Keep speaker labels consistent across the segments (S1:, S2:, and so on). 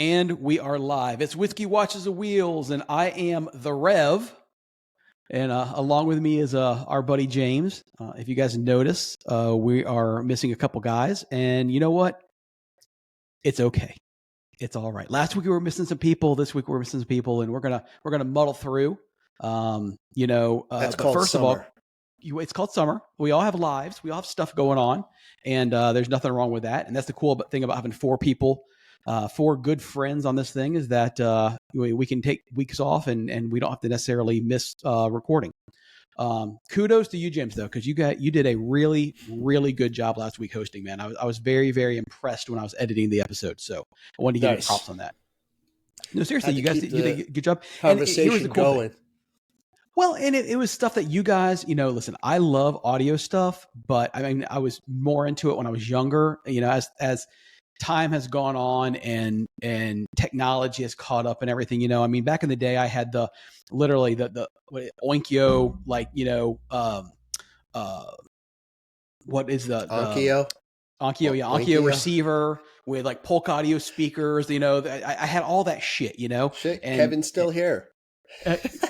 S1: And we are live. It's Whiskey Watches the Wheels, and I am the Rev. And along with me is our buddy James. If you guys notice, we are missing a couple guys, and you know what? It's okay. It's all right. Last week we were missing some people. This week we're missing some people, and we're gonna muddle through.
S2: That's
S1: but
S2: called
S1: first
S2: summer.
S1: of all, it's called summer. We all have lives. We all have stuff going on, and there's nothing wrong with that. And that's the cool thing about having four people. Four good friends on this thing is that we can take weeks off and we don't have to necessarily miss recording. Kudos to you, James, though, because you did a really, really good job last week hosting, man. I was very, very impressed when I was editing the episode. So I wanted to give you props on that. No, seriously, you guys did a good job.
S2: Conversation going.
S1: Well, and it was stuff that you guys, listen, I love audio stuff, but I mean, I was more into it when I was younger, as time has gone on and technology has caught up and everything, I mean, back in the day I had the Onkyo, what is the
S2: Onkyo?
S1: Onkyo, yeah, Onkyo receiver with like Polk audio speakers, I had all that shit,
S2: Shit,
S1: and
S2: Kevin's still here.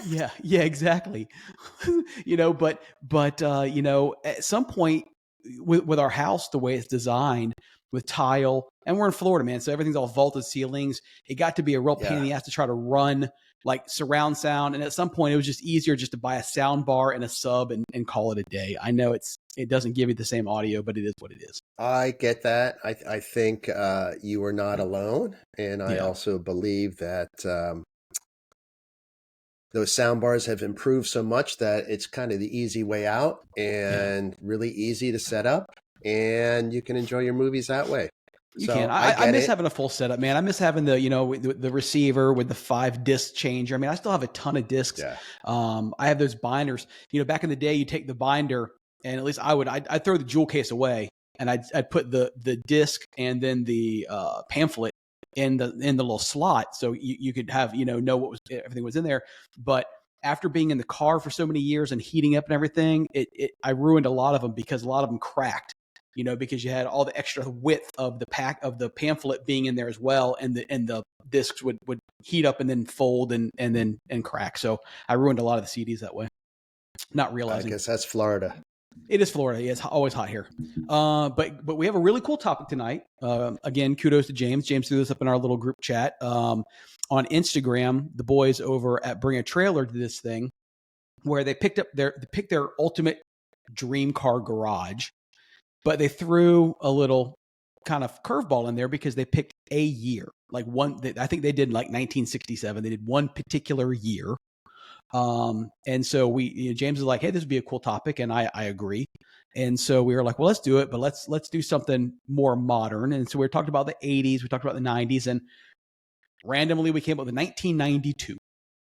S1: Yeah, exactly. But at some point with our house, the way it's designed with tile, and we're in Florida, man, so everything's all vaulted ceilings. It got to be a real pain in the ass to try to run like surround sound. And at some point it was just easier just to buy a sound bar and a sub and call it a day. I know it doesn't give you the same audio, but it is what it is.
S2: I get that. I think you are not alone. And I also believe that those sound bars have improved so much that it's kind of the easy way out and really easy to set up, and you can enjoy your movies that way.
S1: You can. I miss having a full setup, man. I miss having the receiver with the 5-disc changer. I mean, I still have a ton of discs.
S2: Yeah.
S1: I have those binders. Back in the day, you take the binder, and at least I'd throw the jewel case away, and I'd put the disc and then the pamphlet in the little slot, so you could have know what was everything was in there. But after being in the car for so many years and heating up and everything, I ruined a lot of them because a lot of them cracked. Because you had all the extra width of the pamphlet being in there as well, and the discs would heat up and then fold and crack. So I ruined a lot of the CDs that way, not realizing.
S2: I guess that's Florida.
S1: It is Florida. Yeah, it's always hot here. But we have a really cool topic tonight. Again, kudos to James. James threw this up in our little group chat on Instagram. The boys over at Bring a Trailer to this thing, where they picked their ultimate dream car garage. But they threw a little kind of curveball in there because they picked a year, like one. I think they did like 1967. They did one particular year, and so James is like, "Hey, this would be a cool topic," and I agree. And so we were like, "Well, let's do it, but let's do something more modern." And so we talked about the 80s, we talked about the 90s, and randomly we came up with 1992.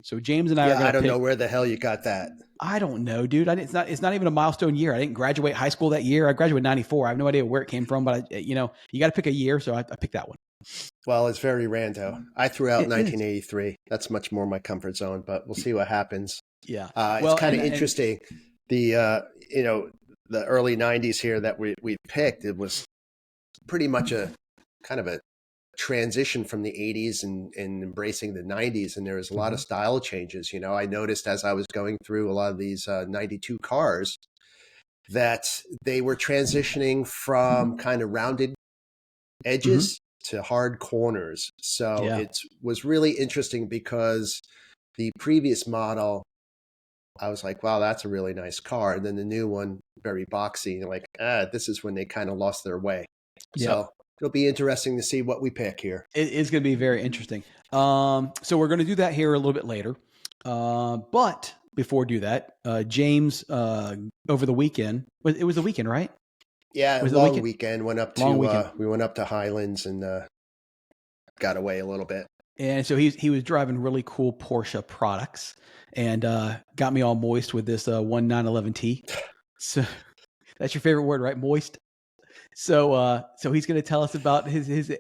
S1: So James and I are.
S2: I don't know where the hell you got that.
S1: I don't know, dude. It's not even a milestone year. I didn't graduate high school that year. I graduated in 94. I have no idea where it came from, but you got to pick a year. So I picked that one.
S2: Well, it's very rando. I threw out 1983. That's much more my comfort zone, but we'll see what happens.
S1: Yeah.
S2: It's kind of interesting. The early 90s here that we picked, it was pretty much a kind of a transition from the 80s and embracing the 90s, and there was a lot of style changes. I noticed as I was going through a lot of these 92 cars that they were transitioning from kind of rounded edges to hard corners. So it was really interesting because the previous model, I was like, wow, that's a really nice car. And then the new one, very boxy, like, this is when they kind of lost their way. So it'll be interesting to see what we pick here.
S1: It is going to be very interesting. So we're going to do that here a little bit later. But before we do that, James, over the weekend, it was the weekend, right?
S2: Yeah, it was a long weekend. We went up to Highlands and got away a little bit.
S1: And so he was driving really cool Porsche products and got me all moist with this 1911T. So that's your favorite word, right? Moist. So he's going to tell us about his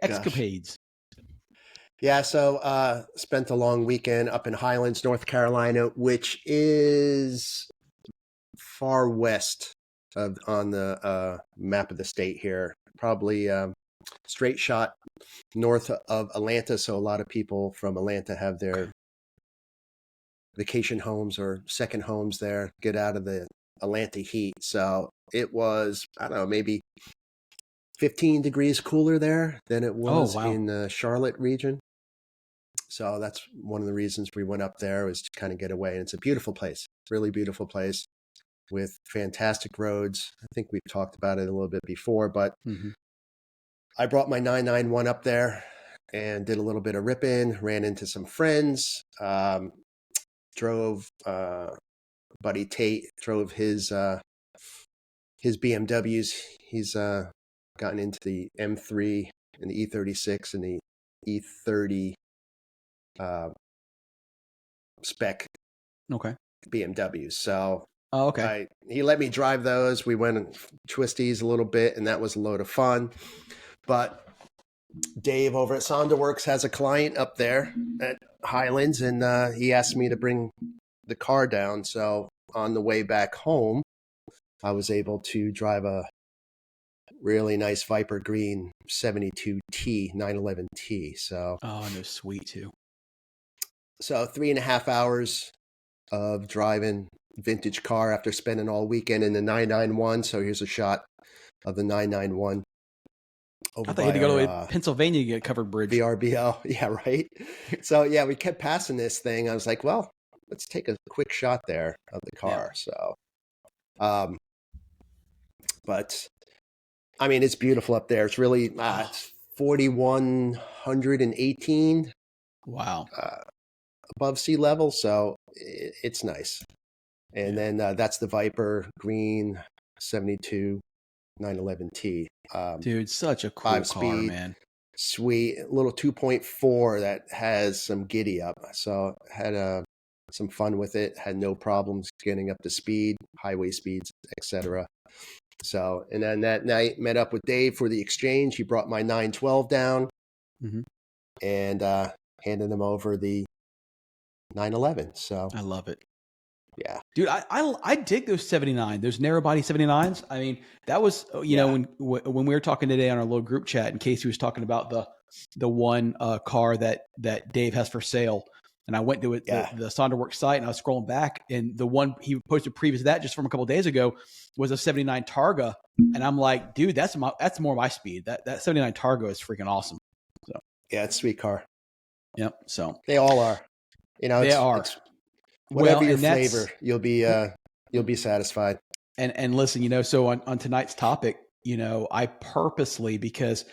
S1: escapades.
S2: Yeah, so spent a long weekend up in Highlands, North Carolina, which is far west on the map of the state here. Probably straight shot north of Atlanta. So a lot of people from Atlanta have their vacation homes or second homes there, get out of the Atlanta heat. So it was, I don't know, maybe 15 degrees cooler there than it was in the Charlotte region. So that's one of the reasons we went up there, was to kind of get away. And it's a beautiful place, really beautiful place with fantastic roads. I think we've talked about it a little bit before, but I brought my 991 up there and did a little bit of ripping, ran into some friends, drove, Buddy Tate drove his BMWs. He's gotten into the M3 and the E36 and the E30 spec BMWs. So he let me drive those. We went in twisties a little bit, and that was a load of fun. But Dave over at Sonderworks has a client up there at Highlands, and he asked me to bring the car down. So on the way back home, I was able to drive a really nice Viper Green 72T 911T. So
S1: they're sweet too.
S2: So 3.5 hours of driving vintage car after spending all weekend in the 991. So here's a shot of the 991.
S1: I thought you had to go to Pennsylvania to get covered bridge.
S2: VRBO. Yeah, right. So yeah, we kept passing this thing. I was like, well, let's take a quick shot there of the car. So, but I mean, it's beautiful up there. It's really, it's 4,118.
S1: Wow.
S2: Above sea level. So it's nice. And then that's the Viper Green 72 911T.
S1: Dude, such a cool car, man.
S2: Sweet. Little 2.4 that has some giddy up. So had some fun with it. Had no problems getting up to speed, highway speeds, etc. So, and then that night met up with Dave for the exchange. He brought my 912 down and handed him over the 911. So
S1: I love it.
S2: Yeah,
S1: dude, I dig those 79, those narrow body 79s. I mean, that was, you know, when we were talking today on our little group chat, and Casey was talking about the one car that Dave has for sale. And I went to it, the Sonderworks site, and I was scrolling back, and the one he posted previous to that, just from a couple of days ago, was a 79 Targa. And I'm like, dude, that's more my speed. That 79 Targa is freaking awesome. So
S2: yeah, it's a sweet car.
S1: Yep. So
S2: they all are. You know,
S1: they are.
S2: Whatever your flavor, you'll be satisfied.
S1: And listen, you know, so on tonight's topic, you know, I purposely, because,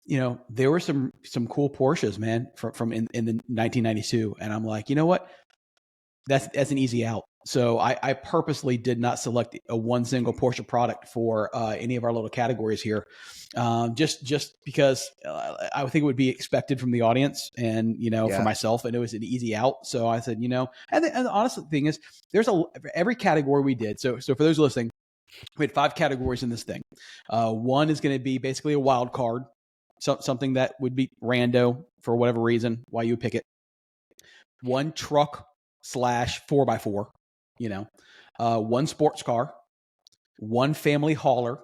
S1: you know, there were some cool Porsches, man, from in the 1992, and I'm like, you know what, that's an easy out. So I purposely did not select one single Porsche product for any of our little categories here, just because I think it would be expected from the audience, and you know, for myself, and it was an easy out. So I said, you know, and the honest thing is, there's every category we did. So for those listening, we had 5 categories in this thing. One is going to be basically a wild card, something that would be rando for whatever reason, why you would pick it. One truck / 4x4. You know, one sports car, one family hauler,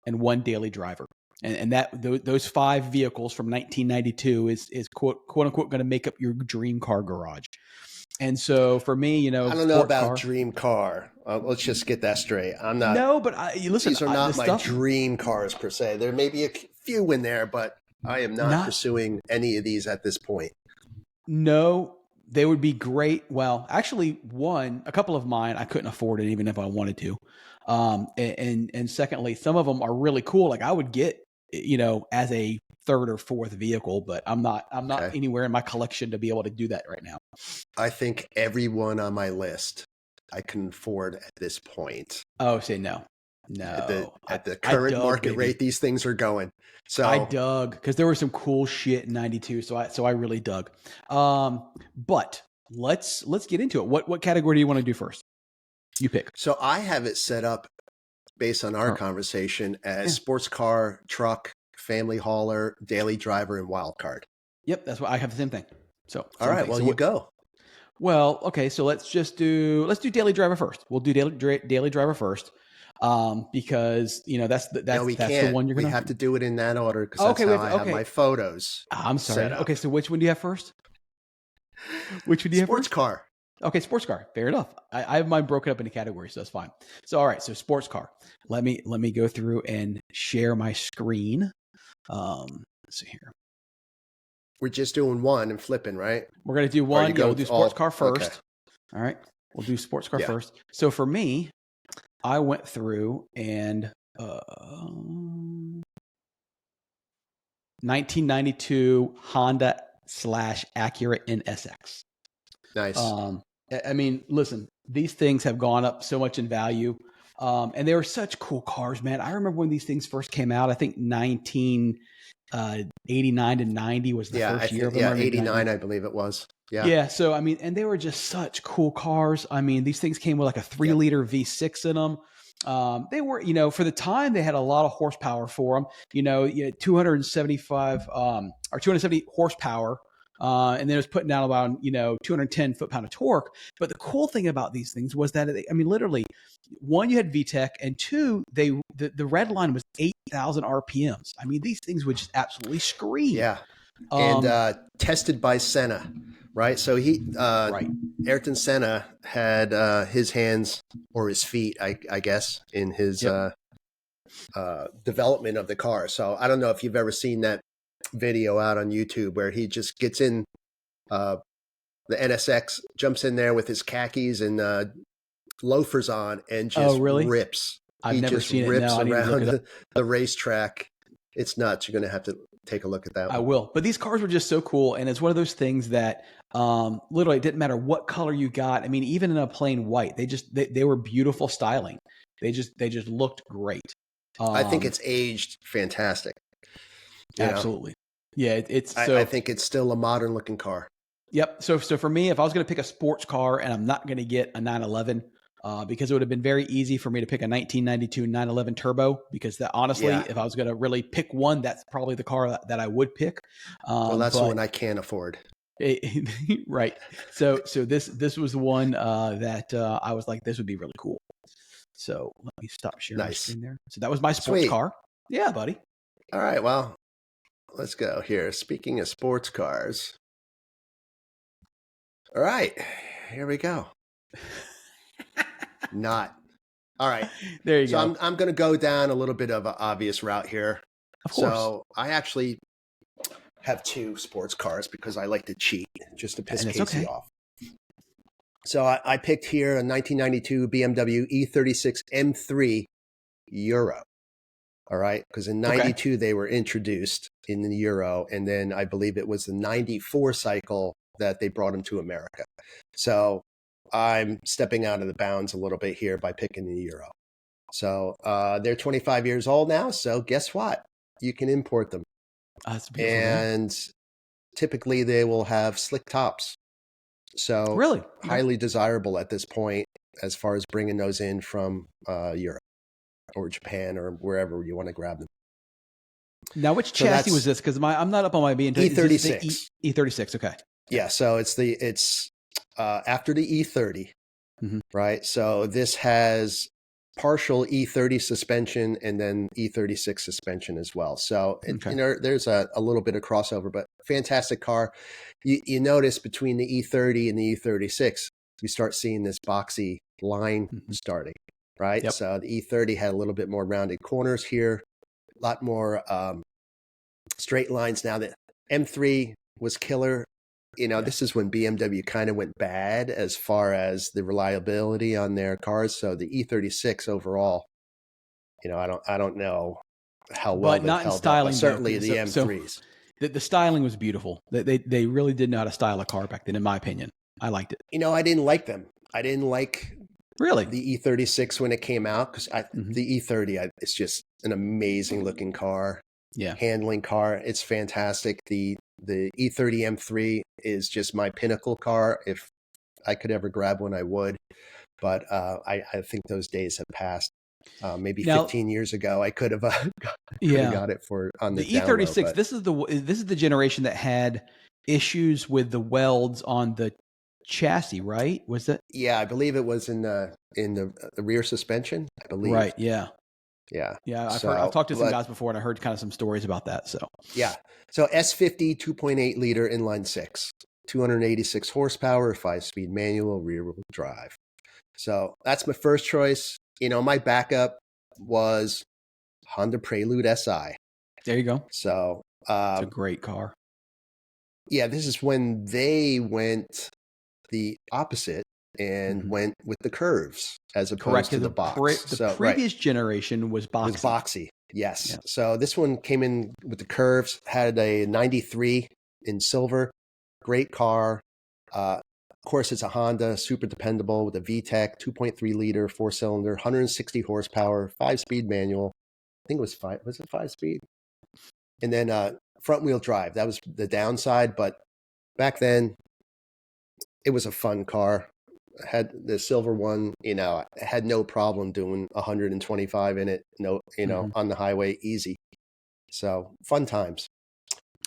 S1: and one daily driver. And those 5 vehicles from 1992 is quote unquote going to make up your dream car garage. And so for me, you know,
S2: I don't know about dream car. Let's just get that straight. I'm not.
S1: No, but listen,
S2: these are not my dream cars per se. There may be a few in there, but I am not pursuing any of these at this point.
S1: No. They would be great. Well, actually, a couple of mine, I couldn't afford it even if I wanted to. And secondly, some of them are really cool. Like I would get, you know, as a 3rd or 4th vehicle, but I'm not anywhere in my collection to be able to do that right now.
S2: I think everyone on my list I can afford at this point.
S1: Oh, say no.
S2: At the current market rate, these things are going. So
S1: I dug because there was some cool shit in 92. So I really dug. But let's get into it. What category do you want to do first? You pick.
S2: So I have it set up based on our conversation as sports car, truck, family hauler, daily driver, and wild card.
S1: Yep, that's what I have. The same thing. So
S2: all right, well, you go.
S1: Well, okay, so let's do daily driver first. We'll do daily driver first. because that's
S2: No, we
S1: that's the
S2: can't.
S1: one you're
S2: We
S1: gonna.
S2: have to do it in that order because that's
S1: Okay,
S2: how I have
S1: okay.
S2: my photos
S1: I'm sorry.
S2: set up.
S1: Okay, so which one do you have first? Which one do you have
S2: Sports
S1: first?
S2: car.
S1: Okay, sports car. Fair enough. I have mine broken up into categories, so that's fine. So all right, so sports car. Let me go through and share my screen. Let's see here.
S2: We're just doing one and flipping, right?
S1: We're gonna do one. Yeah, we'll do sports car first. Okay. All right, we'll do sports car first. So for me, I went through and 1992 Honda / Acura NSX.
S2: Nice.
S1: I mean, listen, these things have gone up so much in value. And they were such cool cars, man. I remember when these things first came out. I think 1989 to 90 was the first year of them.
S2: Yeah, 89, I believe it was. Yeah.
S1: Yeah. So, I mean, and they were just such cool cars. I mean, these things came with like a 3-liter V6 in them. They were, for the time, they had a lot of horsepower for them. 275 or 270 horsepower. And then it was putting down about 210 foot-pound of torque. But the cool thing about these things was that literally, one, you had VTEC, and two, the red line was 8,000 RPMs. I mean, these things would just absolutely scream.
S2: Yeah, and tested by Senna, right? So
S1: right.
S2: Ayrton Senna had his hands or his feet, I guess, in his development of the car. So I don't know if you've ever seen that video out on YouTube where he just gets in the NSX, jumps in there with his khakis and loafers on and just rips.
S1: I've never seen it.
S2: Rips around the racetrack. It's nuts. You're going to have to take a look at that one.
S1: I will. But these cars were just so cool. And it's one of those things that literally it didn't matter what color you got. I mean, even in a plain white, they were beautiful styling. They just looked great.
S2: I think it's aged fantastic.
S1: Absolutely. Yeah,
S2: I think it's still a modern looking car.
S1: Yep. So for me, if I was going to pick a sports car and I'm not going to get a 911, because it would have been very easy for me to pick a 1992 911 Turbo, because honestly, if I was going to really pick one, that's probably the car that I would pick.
S2: Well, that's the one I can't afford.
S1: Right. So this was the one that I was like, this would be really cool. So let me stop sharing my screen there. So that was my sports car. Yeah, buddy.
S2: All right. Well, let's go here. Speaking of sports cars. All right. Here we go. Not. All right.
S1: There you go.
S2: So I'm going to go down a little bit of an obvious route here.
S1: Of course.
S2: So I actually have two sports cars because I like to cheat just to piss Casey off. So I picked here a 1992 BMW E36 M3 Euro. All right. Because in 92, they were introduced in the Euro. And then I believe it was the 94 cycle that they brought them to America. So I'm stepping out of the bounds a little bit here by picking the Euro. So they're 25 years old now. So guess what? You can import them.
S1: That's beautiful.
S2: And typically they will have slick tops. So
S1: really
S2: highly desirable at this point as far as bringing those in from Europe or Japan or wherever you want to grab them.
S1: Now, which chassis was this? Because I'm not up on my BMW.
S2: E36.
S1: E36. Okay.
S2: Yeah. So it's after the E30, right? So this has partial E30 suspension and then E36 suspension as well. So there's a little bit of crossover, but fantastic car. You notice between the E30 and the E36, you start seeing this boxy line starting, right?
S1: Yep.
S2: So the E30 had a little bit more rounded corners here, a lot more straight lines. Now the M3 was killer. This is when BMW kind of went bad as far as the reliability on their cars. So the E36 overall, I don't know how well,
S1: but not in styling.
S2: Certainly the M3s.
S1: The styling was beautiful. They really did know how to style a car back then, in my opinion. I liked it.
S2: I didn't like them. I didn't like
S1: really
S2: the E36 when it came out because the E30 it's just an amazing looking car.
S1: Yeah,
S2: handling car. It's fantastic. The E30 M3 is just my pinnacle car. If I could ever grab one, I would. But I think those days have passed. Maybe 15 years ago, I could have got it on the
S1: E36. This is the generation that had issues with the welds on the chassis, right? Was that
S2: Yeah, I believe it was in the rear suspension, I believe.
S1: right? Yeah.
S2: Yeah.
S1: Yeah, I've
S2: So,
S1: talked to some
S2: but
S1: guys before, and I heard kind of some stories about that. So
S2: yeah. So S50 2.8 liter inline six, 286 horsepower, 5-speed manual, rear wheel drive. So that's my first choice. My backup was Honda Prelude SI.
S1: there you go.
S2: So
S1: It's a great car.
S2: yeah, this is when they went the opposite and went with the curves as
S1: Correct.
S2: opposed to
S1: 'Cause
S2: the box.
S1: the
S2: So right,
S1: previous generation was
S2: was
S1: boxy.
S2: boxy. Yes.
S1: Yeah.
S2: So this one came in with the curves, had a 93 in silver, great car. Of course, it's a Honda, super dependable with a VTEC, 2.3 liter, 4-cylinder, 160 horsepower, 5-speed manual. I think it was five. Was it 5-speed? And then front wheel drive. That was the downside, but back then it was a fun car. I had the silver one, I had no problem doing 125 in it, no, on the highway, easy. So fun times.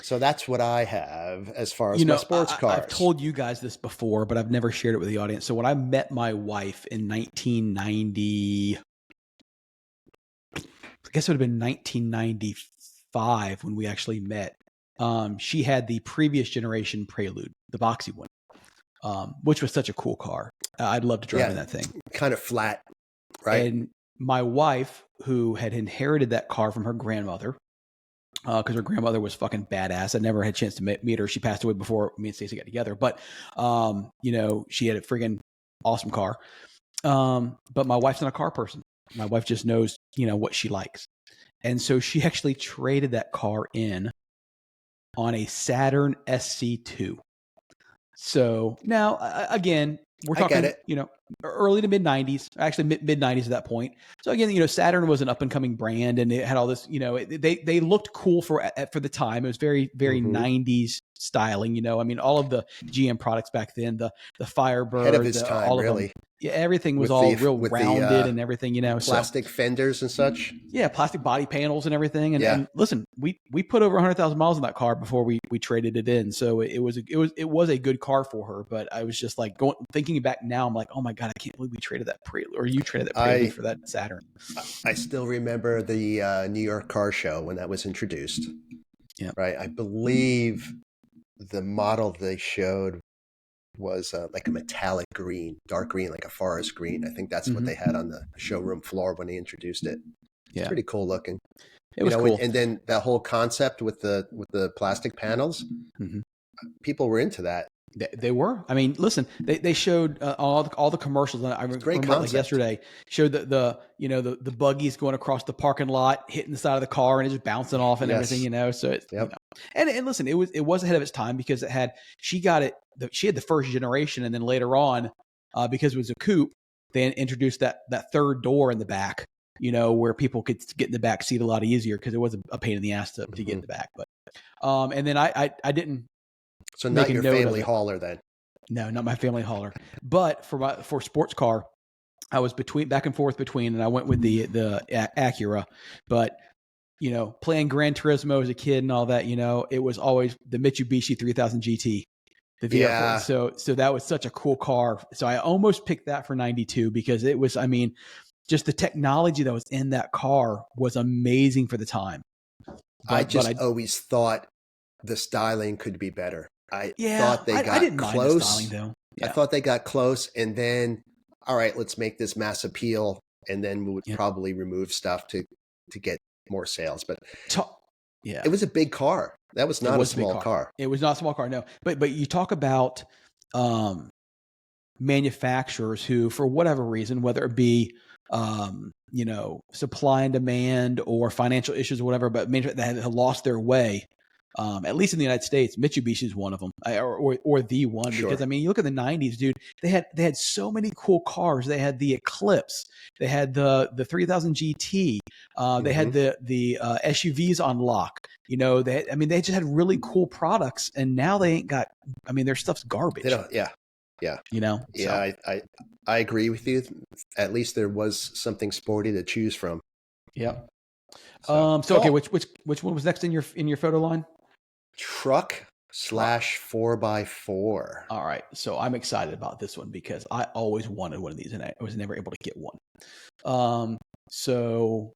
S2: So that's what I have as far as my sports cars.
S1: I've told you guys this before, but I've never shared it with the audience. So when I met my wife in 1990, I guess it would have been 1995 when we actually met. She had the previous generation Prelude, the boxy one, which was such a cool car. I'd love to drive in that thing.
S2: Kind of flat, right?
S1: And my wife, who had inherited that car from her grandmother, because her grandmother was fucking badass. I never had a chance to meet her. She passed away before me and Stacey got together. But, she had a friggin' awesome car. But my wife's not a car person. My wife just knows, what she likes. And so she actually traded that car in on a Saturn SC2. So now, again, we're talking, early to mid 90s, actually mid 90s at that point. So again, Saturn was an up and coming brand, and it had all this, they looked cool for the time. It was very, very 90s styling. All of the GM products back then, the Firebird,
S2: ahead of its time,
S1: all
S2: really.
S1: of them. Yeah, everything was all real rounded and everything,
S2: plastic fenders and such.
S1: Yeah, plastic body panels and everything. And listen, we put over 100,000 miles in that car before we traded it in. So it was a good car for her. But I was just like thinking back now, I'm like, oh my God, I can't believe we traded that Prelude, or you traded that Prelude for that Saturn.
S2: I still remember the New York Car Show when that was introduced.
S1: Yeah.
S2: Right. I believe the model they showed was like a metallic green, dark green, like a forest green. I think that's what they had on the showroom floor when they introduced it. It's pretty cool looking.
S1: It was cool.
S2: And then that whole concept with the plastic panels, people were into that.
S1: They were. I mean, listen, they showed all the commercials. I remember like yesterday showed the buggies going across the parking lot, hitting the side of the car, and it just bouncing off and everything. So it's and listen, it was ahead of its time because she had the first generation, and then later on, because it was a coupe, they introduced that third door in the back, where people could get in the back seat a lot easier because it was a pain in the ass to get in the back. But and then I didn't.
S2: So not your family hauler then?
S1: No, not my family hauler. But for sports car, I was back and forth between, and I went with the Acura. But playing Gran Turismo as a kid and all that, it was always the Mitsubishi 3000 GT, the vehicle.
S2: Yeah.
S1: So that was such a cool car. So I almost picked that for 92 because it was, just the technology that was in that car was amazing for the time.
S2: I always thought the styling could be better. I thought they got
S1: I didn't
S2: close.
S1: mind the styling, though. Yeah.
S2: I thought they got close, and then, all right, let's make this mass appeal, and then we would probably remove stuff to get more sales. But it was a big car. That was not a small car.
S1: It was not a small car, no. But you talk about manufacturers who, for whatever reason, whether it be supply and demand or financial issues or whatever, but that have lost their way. At least in the United States, Mitsubishi is one of them, or the one.
S2: Sure.
S1: Because you look at the '90s, dude. They had so many cool cars. They had the Eclipse. They had the 3000 GT. They had the SUVs on lock. They just had really cool products. And now they ain't got. Their stuff's garbage.
S2: They don't. Yeah.
S1: So.
S2: I agree with you. At least there was something sporty to choose from.
S1: Yep. So okay, which one was next in your photo line?
S2: Truck. slash 4x4.
S1: All right. So I'm excited about this one because I always wanted one of these and I was never able to get one. So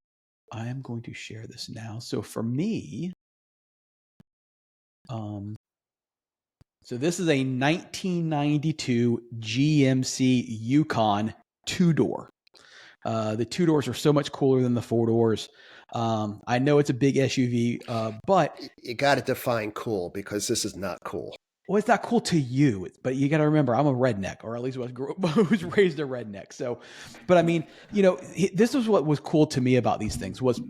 S1: I am going to share this now. So for me, so this is a 1992 GMC Yukon 2-door. The 2 doors are so much cooler than the 4 doors. I know it's a big SUV, but
S2: you got to define cool, because this is not cool.
S1: Well, it's not cool to you, but you got to remember, I'm a redneck, or at least was raised a redneck. So, but I mean, this is what was cool to me about these things was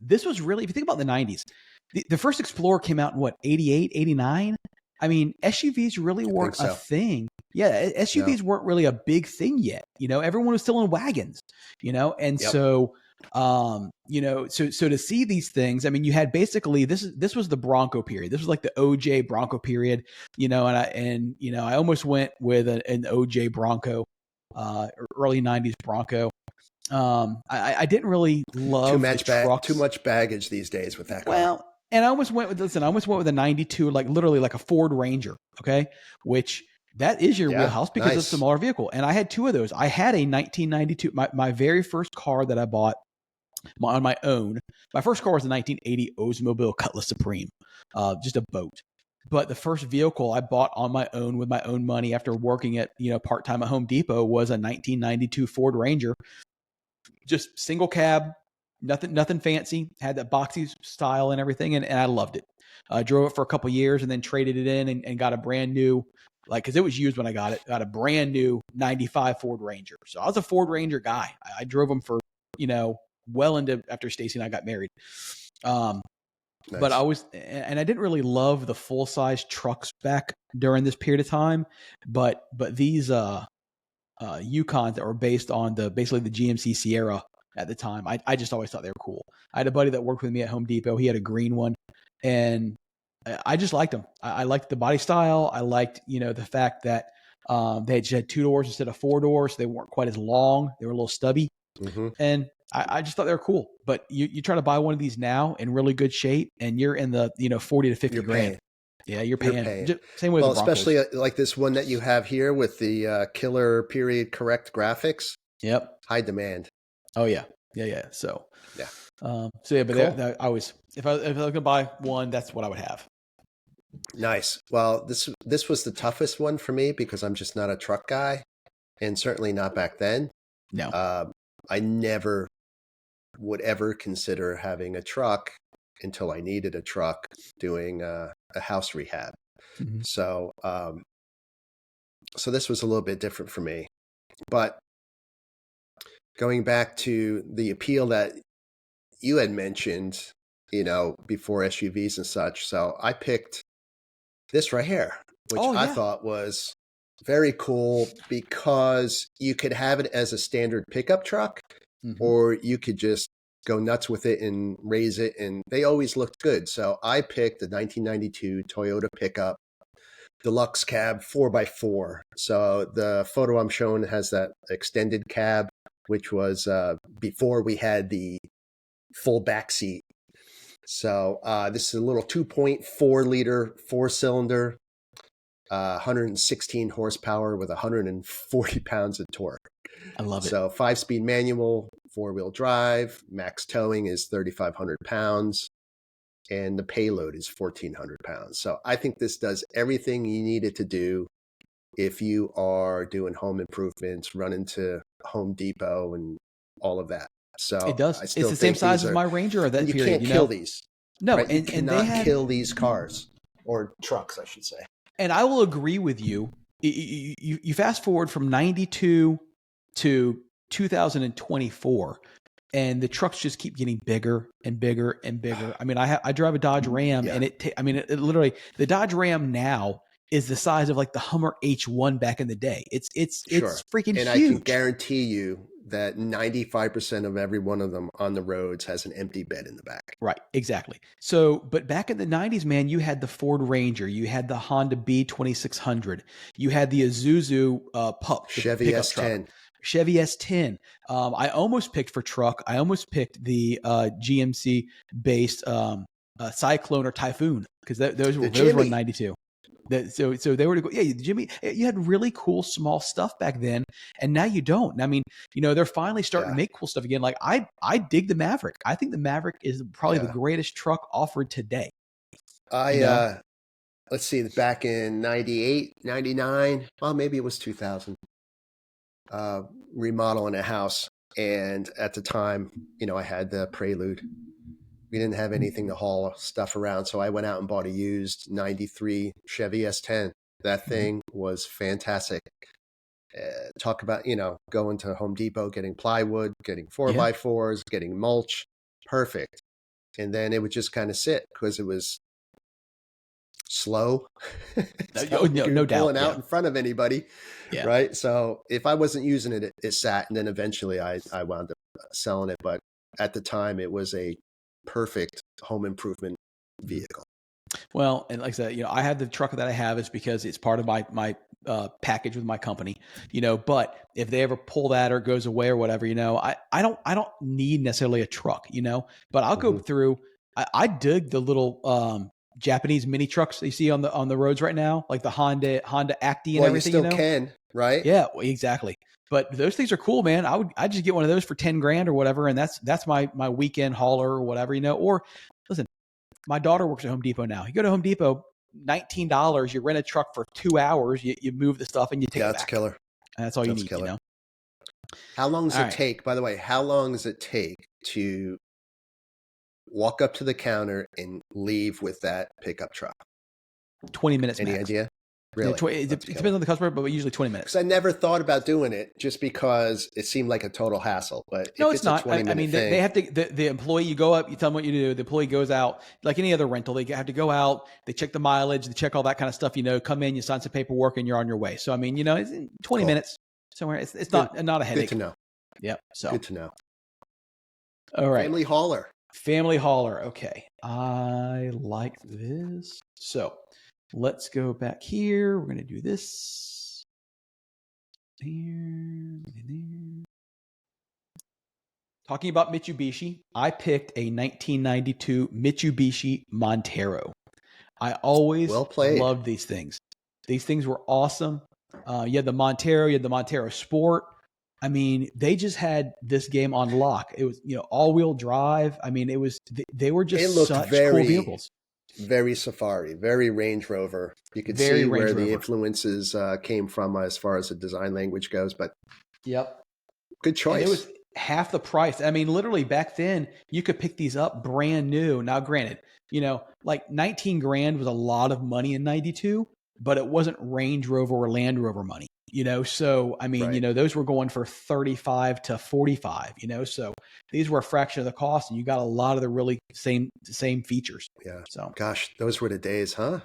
S1: this was really, if you think about the 90s, the first Explorer came out in what, 88, 89? I mean, SUVs really weren't a thing. Yeah, SUVs weren't really a big thing yet. Everyone was still in wagons, and so so to see these things, I mean, you had basically this was the Bronco period. This was like the OJ Bronco period, and I almost went with an OJ Bronco, early 90s Bronco. I didn't really love
S2: too much baggage these days with that car.
S1: Well, and I almost went with a 92, like literally like a Ford Ranger. Okay. Which that is your wheelhouse because it's a smaller vehicle. And I had 2 of those. I had a 1992, my very first car that I bought on my own. My first car was a 1980 Oldsmobile Cutlass Supreme, just a boat. But the first vehicle I bought on my own with my own money after working at, part-time at Home Depot was a 1992 Ford Ranger, just single cab, nothing fancy, had that boxy style and everything. And I loved it. I drove it for a couple of years and then traded it in and got a brand new, cause it was used when I got a brand new 95 Ford Ranger. So I was a Ford Ranger guy. I drove them for, well into after Stacy and I got married. Nice. But I didn't really love the full size trucks back during this period of time, but these, Yukons that were based on basically the GMC Sierra at the time, I just always thought they were cool. I had a buddy that worked with me at Home Depot. He had a green one and I just liked them. I liked the body style. I liked, the fact that, they just had 2 doors instead of 4 doors. So they weren't quite as long. They were a little stubby. Mm-hmm. And I just thought they were cool. But you try to buy one of these now in really good shape and you're in the, 40 to 50 grand. Paying. Yeah, you're paying. Same way with the Broncos.
S2: Especially like this one that you have here with the killer period correct graphics.
S1: Yep.
S2: High demand.
S1: Oh yeah. So
S2: yeah.
S1: But cool. I always, if I was gonna buy one, that's what I would have.
S2: Nice. Well, this was the toughest one for me because I'm just not a truck guy, and certainly not back then.
S1: No.
S2: I never would ever consider having a truck until I needed a truck doing a house rehab. Mm-hmm. So this was a little bit different for me. But going back to the appeal that you had mentioned, before SUVs and such. So I picked this right here, which I thought was very cool because you could have it as a standard pickup truck, mm-hmm. or you could just go nuts with it and raise it. And they always looked good. So I picked the 1992 Toyota Pickup Deluxe Cab 4x4. So the photo I'm showing has that extended cab, which was before we had the full back seat. So this is a little 2.4 liter 4-cylinder, 116 horsepower with 140 pounds of torque.
S1: I love it.
S2: So 5-speed manual, 4-wheel drive, max towing is 3,500 pounds, and the payload is 1,400 pounds. So I think this does everything you need it to do if you are doing home improvements, running to Home Depot and all of that. So
S1: it does. It's the same size as my Ranger of that period.
S2: You can't kill these.
S1: No,
S2: right? You cannot kill these cars or trucks, I should say.
S1: And I will agree with you. You fast forward from 92 to 2024, and the trucks just keep getting bigger and bigger and bigger. I mean, I drive a Dodge Ram, and it literally, the Dodge Ram now is the size of like the Hummer H1 back in the day. It's freaking huge.
S2: And I can guarantee you that 95% of every one of them on the roads has an empty bed in the back.
S1: Right, exactly. So, but back in the 90s, man, you had the Ford Ranger, you had the Honda B2600, you had the Isuzu Pup,
S2: Chevy S10.
S1: Chevy S10. I almost picked for truck. I almost picked the GMC based Cyclone or Typhoon because those were
S2: Jimmy.
S1: 92. So they were to go, yeah, Jimmy, you had really cool small stuff back then, and now you don't. I mean, they're finally starting to make cool stuff again. Like I dig the Maverick. I think the Maverick is probably the greatest truck offered today.
S2: Let's see, back in 98, 99, well, maybe it was 2000, remodeling a house. And at the time, I had the Prelude. We didn't have anything to haul stuff around. So I went out and bought a used 93 Chevy S10. That thing was fantastic. Talk about, going to Home Depot, getting plywood, getting 4x4s, getting mulch. Perfect. And then it would just kind of sit because it was slow.
S1: No doubt.
S2: Pulling out in front of anybody.
S1: Yeah.
S2: Right. So if I wasn't using it, it sat. And then eventually I wound up selling it. But at the time, it was a perfect home improvement vehicle.
S1: Well, and like I said, I have the truck that I have is because it's part of my package with my company, but if they ever pull that or it goes away or whatever, I don't need necessarily a truck, but I'll go through, I dig the little, Japanese mini trucks you see on the roads right now, like the Honda Acti and everything.
S2: You still can, right?
S1: Yeah, exactly. But those things are cool, man. I'd just get one of those for 10 grand or whatever. And that's my weekend hauler or whatever, or listen, my daughter works at Home Depot now. You go to Home Depot, $19, you rent a truck for 2 hours, you move the stuff and you take it back.
S2: That's killer.
S1: And that's all you need,
S2: How long does it take, by the way, how long does it take to walk up to the counter and leave with that pickup truck?
S1: 20 minutes.
S2: Any
S1: max.
S2: idea? Really?
S1: It depends on the customer, but usually 20 minutes.
S2: Because I never thought about doing it just because it seemed like a total hassle. But
S1: no,
S2: if
S1: it's not. I mean, they have to, the employee, you go up, you tell them what you do. The employee goes out like any other rental. They have to go out, they check the mileage, they check all that kind of stuff, come in, you sign some paperwork and you're on your way. So, I mean, it's 20 minutes somewhere. It's not a headache.
S2: Good to know.
S1: Yep. So
S2: good to know.
S1: All right.
S2: Family hauler.
S1: Okay. I like this. So let's go back here. We're going to do this. Here. Talking about Mitsubishi, I picked a 1992 Mitsubishi Montero. I always loved these things. These things were awesome. You had the Montero, you had the Montero Sport. I mean, they just had this game on lock. It was, all-wheel drive. I mean, they were just such cool vehicles.
S2: Very Safari, very Range Rover. You could see where the influences came from as far as the design language goes. But good choice.
S1: And it was half the price. I mean, literally back then, you could pick these up brand new. Now, granted, like 19 grand was a lot of money in 92, but it wasn't Range Rover or Land Rover money. So, I mean, those were going for 35 to 45, so these were a fraction of the cost and you got a lot of the really same features.
S2: Yeah.
S1: So,
S2: gosh, those were the days, huh?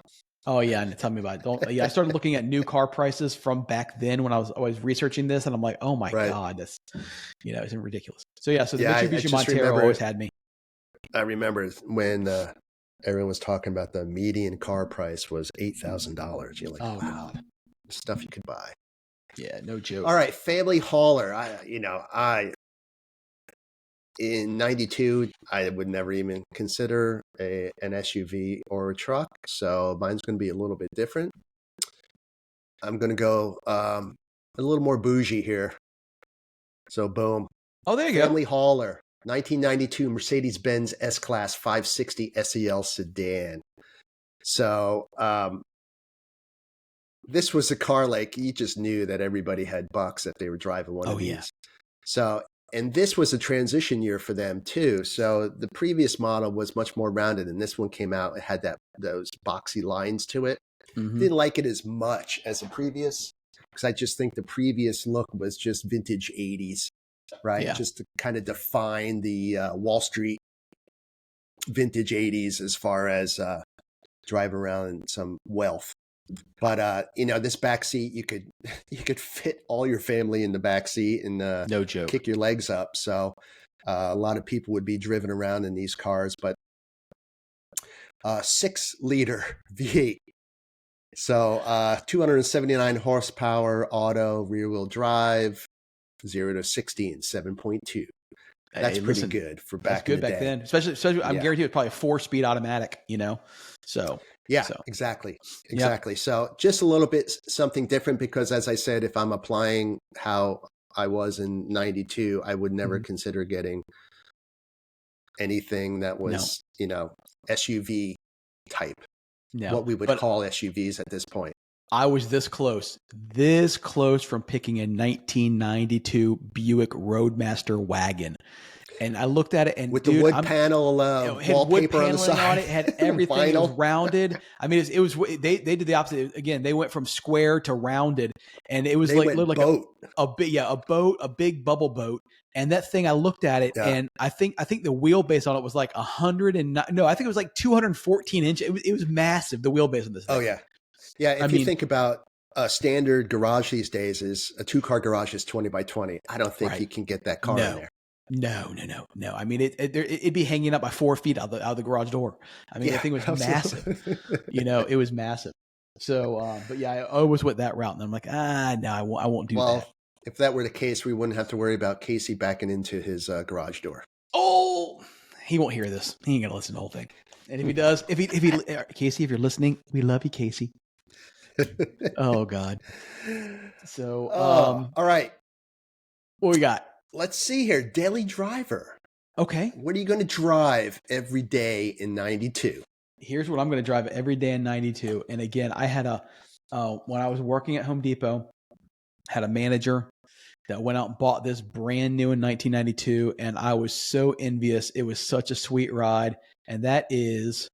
S1: Oh yeah. And tell me about it. I started looking at new car prices from back then when I was researching this and I'm like, oh my God, that's, it's ridiculous. So the Mitsubishi Montero always had me.
S2: I remember when, everyone was talking about the median car price was $8,000. You're like,
S1: oh,
S2: wow, God. Stuff you could buy.
S1: Yeah, no joke.
S2: All right, family hauler. In 92, I would never even consider an SUV or a truck. So mine's going to be a little bit different. I'm going to go a little more bougie here. So boom.
S1: Oh, there you go.
S2: Family hauler. 1992 Mercedes-Benz S-Class 560 SEL Sedan. So, this was a car like you just knew that everybody had bucks if they were driving one of these. Yeah. So, and this was a transition year for them too. So the previous model was much more rounded and this one came out, it had those boxy lines to it. Didn't like it as much as the previous because I just think the previous look was just vintage 80s, right? Yeah. Just to kind of define the Wall Street vintage 80s as far as drive around in some wealth. But this back seat, you could fit all your family in the back seat and
S1: no joke,
S2: kick your legs up. So a lot of people would be driven around in these cars. But 6-liter V8, so 279 horsepower, auto, rear wheel drive, 0 to 60 in 7.2. That's
S1: Hey,
S2: pretty
S1: listen,
S2: good for
S1: that's
S2: back in
S1: good
S2: the
S1: back
S2: day.
S1: then. Especially, I'm
S2: Yeah.
S1: guaranteed it's probably a 4-speed automatic. So
S2: Yeah,
S1: so
S2: exactly.
S1: yep.
S2: Exactly. So just a little bit something different because as I said, if I'm applying how I was in 92, I would never
S1: Mhm.
S2: consider getting anything that
S1: No,
S2: was, SUV type,
S1: no.
S2: what we would
S1: But
S2: call SUVs at this point.
S1: I was this close from picking a 1992 Buick Roadmaster wagon. And I looked at it and
S2: With the
S1: dude,
S2: wood panel
S1: it had wood
S2: wallpaper on the
S1: paneling on
S2: side,
S1: it, had everything. It was
S2: vinyl.
S1: rounded. I mean, it was they did the opposite. Again, they went from square to rounded, and it was
S2: They
S1: like
S2: went
S1: looked like
S2: boat.
S1: a boat, a big bubble boat. And that thing, I looked at it,
S2: Yeah.
S1: and I think the wheelbase on it was like 100 and no, I think it was like 214 inches. It was massive. The wheelbase on this thing.
S2: Oh, yeah. Yeah.
S1: I
S2: If you
S1: mean,
S2: think about a standard garage these days is a 2-car garage is 20 by 20. I don't think
S1: right?
S2: you can get that car in
S1: No,
S2: there.
S1: no. I mean, it'd be hanging up by 4 feet out the garage door. I mean, that
S2: Yeah,
S1: thing was massive.
S2: absolutely.
S1: It was massive. So, but yeah, I always went that route, and I'm like, no, I won't do that.
S2: Well, if that were the case, we wouldn't have to worry about Casey backing into his garage door.
S1: Oh, he won't hear this. He ain't gonna listen to the whole thing. And if he does, if he Casey, if you're listening, we love you, Casey. Oh God. So,
S2: All right.
S1: what we got?
S2: Let's see here. Daily driver.
S1: Okay.
S2: What are you going to drive every day in 92?
S1: Here's what I'm going to drive every day in 92. And again, I had when I was working at Home Depot, had a manager that went out and bought this brand new in 1992. And I was so envious. It was such a sweet ride. And that is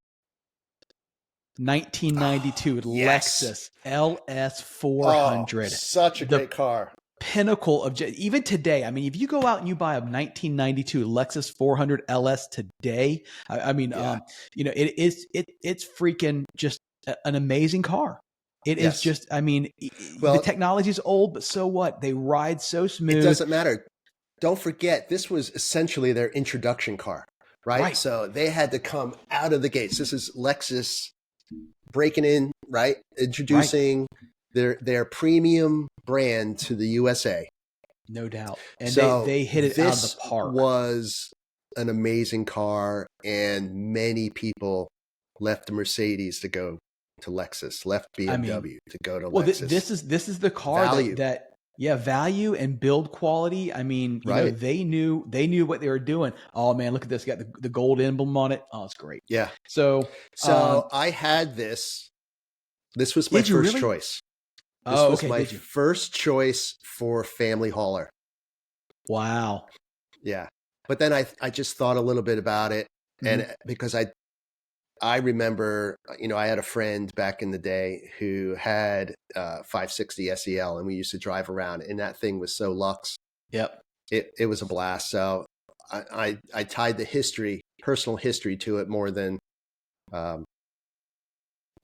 S1: 1992
S2: Yes.
S1: Lexus LS
S2: Oh,
S1: 400.
S2: such a
S1: The
S2: great car.
S1: pinnacle of even today. I mean, if you go out and you buy a 1992 Lexus 400 LS today, I mean,
S2: Yeah.
S1: it's freaking just an amazing car. It is
S2: Yes.
S1: just, I mean, the
S2: Well,
S1: technology is old, but so what? They ride so
S2: it
S1: smooth.
S2: doesn't matter. Don't forget, this was essentially their introduction car, right?
S1: Right.
S2: So they had to come out of the gates. This is Lexus breaking in, right? Introducing their premium brand to the USA.
S1: No doubt. And
S2: So
S1: they hit it out of
S2: this
S1: the park.
S2: was an amazing car, and many people left the Mercedes to go to Lexus, left BMW to go to
S1: Well,
S2: Lexus.
S1: this is the car
S2: Value.
S1: that value and build quality. I mean,
S2: Right.
S1: they knew what they were doing. Oh man, look at this! Got the gold emblem on it. Oh, it's great.
S2: Yeah.
S1: So
S2: I had this. This was my
S1: did you
S2: first
S1: really?
S2: choice. This
S1: Oh,
S2: was
S1: okay.
S2: my
S1: Did you?
S2: first choice for family hauler.
S1: Wow.
S2: Yeah. But then I just thought a little bit about it, and because I remember, I had a friend back in the day who had 560 SEL, and we used to drive around, and that thing was so luxe.
S1: Yep.
S2: It was a blast. So I tied the personal history to it more than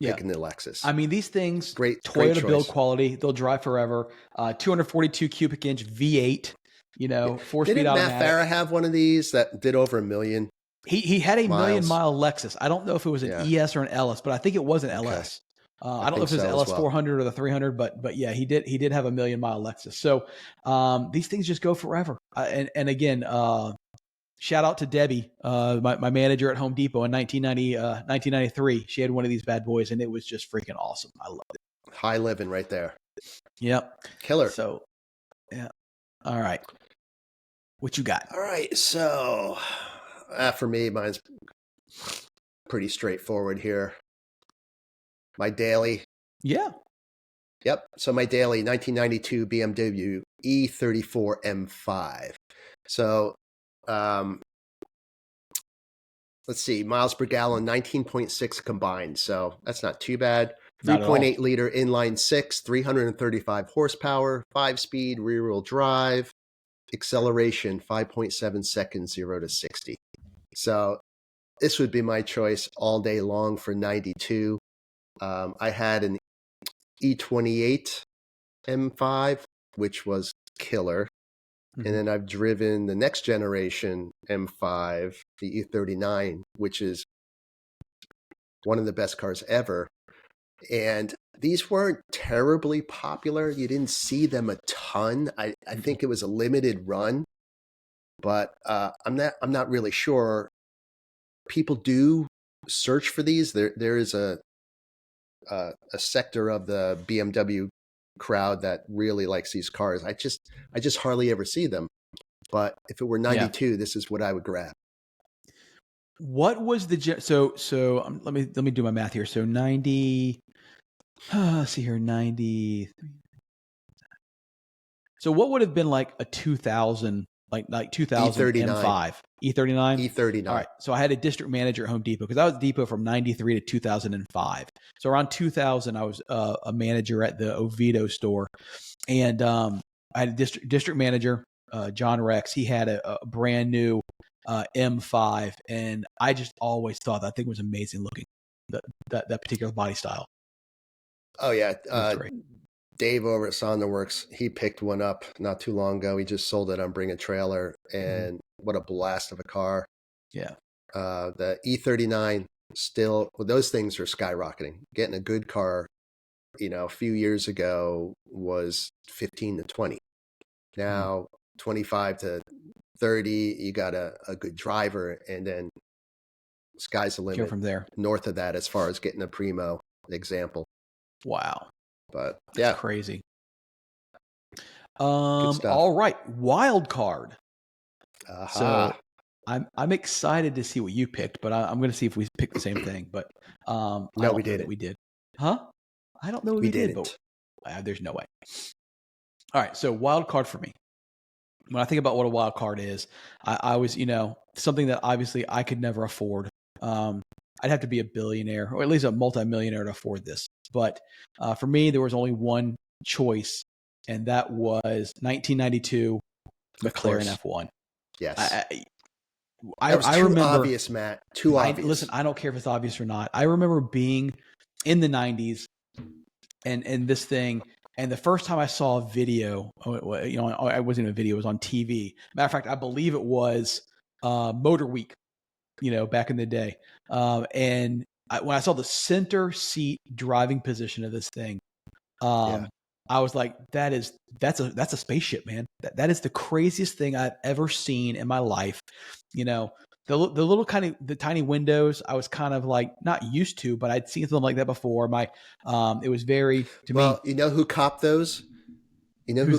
S2: picking the Lexus.
S1: I mean, these things,
S2: great
S1: Toyota build
S2: choice.
S1: quality, they'll drive forever. 242 cubic inch V8, 4-speed
S2: Didn't
S1: automatic.
S2: Matt Farah have one of these that did over 1 million?
S1: He had a
S2: miles?
S1: 1,000,000-mile Lexus. I don't know if it was an ES or an LS, but I think it was an LS. I don't know if it was LS 400 or the 300, but yeah, he did have a 1,000,000-mile Lexus. So these things just go forever. And again, shout out to Debbie, my manager at Home Depot in 1993. She had one of these bad boys, and it was just freaking awesome. I loved it.
S2: High living right there.
S1: Yep.
S2: Killer.
S1: So, yeah. All right. What you got?
S2: All right. So for me, mine's pretty straightforward here. My daily.
S1: Yeah.
S2: Yep. So my daily 1992 BMW E34 M5. So let's see, miles per gallon, 19.6 combined. So that's not too bad. 3.8 liter inline six, 335 horsepower, 5-speed rear-wheel drive, acceleration 5.7 seconds 0 to 60. So this would be my choice all day long for 92. I had an E28 M5, which was killer. Mm-hmm. And then I've driven the next generation M5, the E39, which is one of the best cars ever. And these weren't terribly popular. You didn't see them a ton. I think it was a limited run. but I'm not really sure. People do search for these. There is a sector of the BMW crowd that really likes these cars. I just hardly ever see them. But if it were 92, this is what I would grab.
S1: What was the let me do my math here. So 90. Let's see here, 90. So what would have been like a 2000, like 2000
S2: E39.
S1: M5? E39?
S2: E39.
S1: All right. So I had a district manager at Home Depot because I was at Depot from 93 to 2005. So around 2000, I was a manager at the Oviedo store. And I had a district manager, John Rex. He had a brand new M5. And I just always thought that thing was amazing looking, that particular body style.
S2: Oh, yeah. Dave over at Sonderworks, he picked one up not too long ago. He just sold it on Bring a Trailer, and what a blast of a car.
S1: Yeah.
S2: The E39 still, well, those things are skyrocketing. Getting a good car, a few years ago was 15 to 20. Now, 25 to 30, you got a good driver, and then sky's the limit
S1: from there.
S2: North of that as far as getting a primo example.
S1: Wow.
S2: But
S1: that's crazy. All right. Wild card. So I'm excited to see what you picked, but I'm going to see if we picked the same thing. But
S2: no, we didn't.
S1: We did. Huh? I don't know if we did, but there's no way. All right. So wild card for me. When I think about what a wild card is, I was, something that obviously I could never afford. I'd have to be a billionaire or at least a multimillionaire to afford this. But for me, there was only one choice, and that was 1992 McLaren F1.
S2: Yes.
S1: I remember.
S2: Obvious, Matt. Too obvious.
S1: Listen, I don't care if it's obvious or not. I remember being in the 90s and this thing. And the first time I saw a video, I wasn't in a video, it was on TV. Matter of fact, I believe it was Motor Week, back in the day. And when I saw the center seat driving position of this thing, I was like, that's a spaceship, man. That is the craziest thing I've ever seen in my life. The little the tiny windows, I was kind of like not used to, but I'd seen something like that before. It was very to me.
S2: Well, you know who copped those?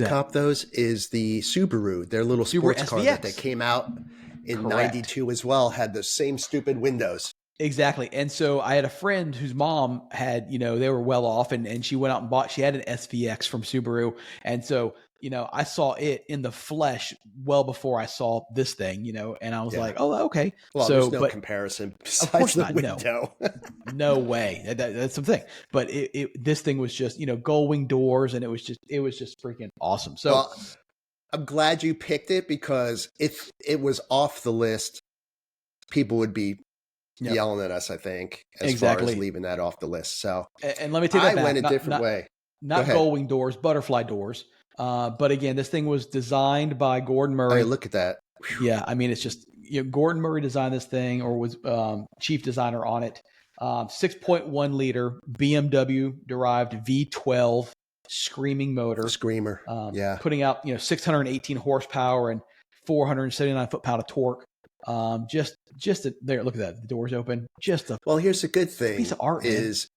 S2: Copped those is the Subaru. Their little sports car that they came out in 92 as well had the same stupid windows.
S1: Exactly. And so I had a friend whose mom had, they were well off and she went out and she had an SVX from Subaru. And so, I saw it in the flesh well before I saw this thing, and I was like, oh, okay.
S2: Well, there's no comparison besides of course not, window.
S1: No way. That's the thing. But this thing was just, gull wing doors, and it was just freaking awesome. So
S2: I'm glad you picked it, because if it was off the list, people would be yelling at us, I think, as far as leaving that off the list. So,
S1: and let me take that back.
S2: I went a different way.
S1: Not gull wing doors, butterfly doors. But again, this thing was designed by Gordon Murray.
S2: Oh, look at that.
S1: Whew. Yeah, I mean, it's just Gordon Murray designed this thing, or was chief designer on it. 6.1 liter BMW derived V12 screaming motor.
S2: Screamer.
S1: Putting out 618 horsepower and 479 foot-pound of torque. There, look at that. The doors open.
S2: Well, here's the good thing.
S1: Piece of art
S2: is,